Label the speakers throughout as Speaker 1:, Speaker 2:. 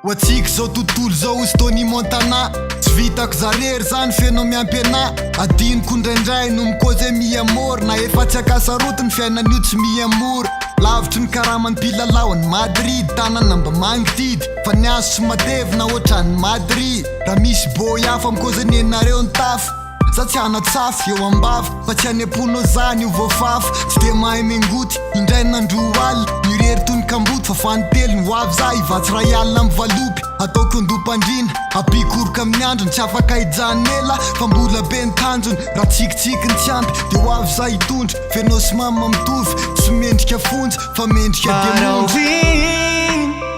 Speaker 1: Oatsika zao tontolo zao izy Tony Montana tsy vitako zarery zany fenao miampy ana adiniko indraindray no mikôzy miamora na efa tsy akasarotiny fiainan'io tsy miamora lavitry ny karamany mpilalao Madrid tanana mba magnitidy fa ny azo tsy matevina ohatrany Madrid raha misy boy hafa mikôzy nenareo ny tafo za tsy anatsafo eo ambava fa tsy aneponao zany io voafafo tsy de mahay mengoty indray nandro aly mirery tony kamboty fa fanitelo ny hoavy za ivatsy ray alina mivalopy ataoko andom-pandrina apikoroka amin'ny androny tsy afaka hijanela fa mbola be ny tanjony raha tsikitsikiny tsy ampy de hoavy za hitondra fenao sy mama mitovy tsy mendrika fonjy fa mendrika
Speaker 2: demonjy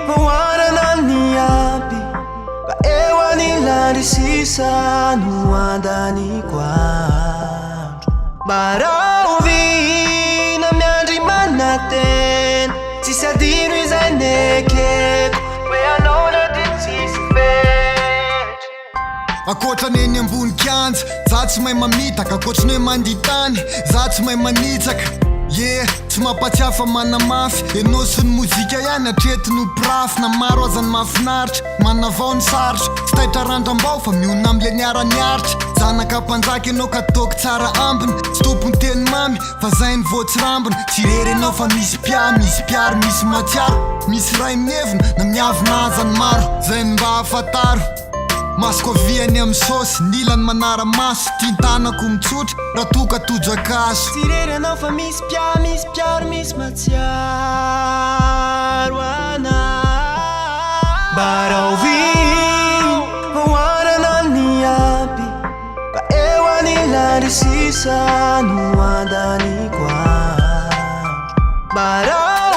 Speaker 2: mahoarana ny ampy ka eo anilany sisa no andaniko andro maraovina miandry manatena tsisy adino izay nekeko hoe anao na de tsisy fetry
Speaker 1: akoatrany eny ambony kianja za tsy mahay mamitaka akoatrany hoe manditany za tsy mahay manitsaka tsy mampatsiafa manamafy enao sy ny mozika ihany atretiny prafy na maro azany mafinaritra manavao ny sarotra tsy taitra randram-bao fa miona am'le niara-niaritra zanaka mpanjaka enao ka taoko tsara ambiny tsy tompony teny mamy fa zay ny voatsy rambiny tsy rery enao fa misy piary misy matsiaro misy ray minevina na miavina azany maro zay ny mba hafantaro masoko aviany amin'ny sosy nilany manara-maso tiantanako mitsotra raha toka tojo akaso
Speaker 2: tsy rery anao fa misy piaro misy matsiaro ana baraoviny mahoarana ny ampy ka eo anilany sisa no andaniko andro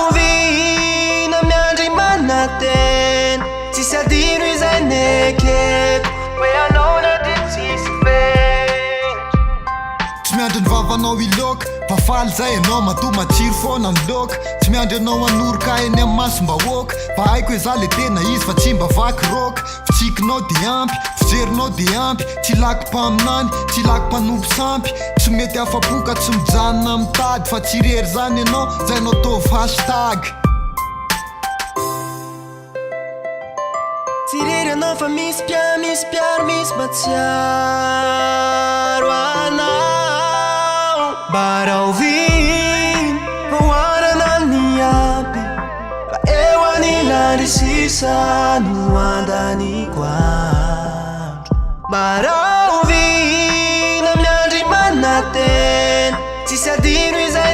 Speaker 2: baraovina miandry manatena tsisy adino izay nekeko hoe anao na de tsisy fetry
Speaker 1: tsy miandry ny vavanao iloka fa faly zay enao mato matsiro foana ny loka tsy miandry anao anoroka eny amin'ny masom-bahoaka fa haiko hoe za le tena izy fa tsy mba vaky roka fitsikinao de ampy fijerinao de ampy tsy lako mpaminany tsy lako mpanompo sampy tsy mety afapoka tsy mijanona mitady fa tsy rery zany enao zay anao tovy hashtag
Speaker 2: tsy rery anao fa misy piaro misy matsiaro anao baraoviny mahoarana ny ampy ka eo anilany sisa no andaniko andro baraovina miandry manatena tsisy adino izay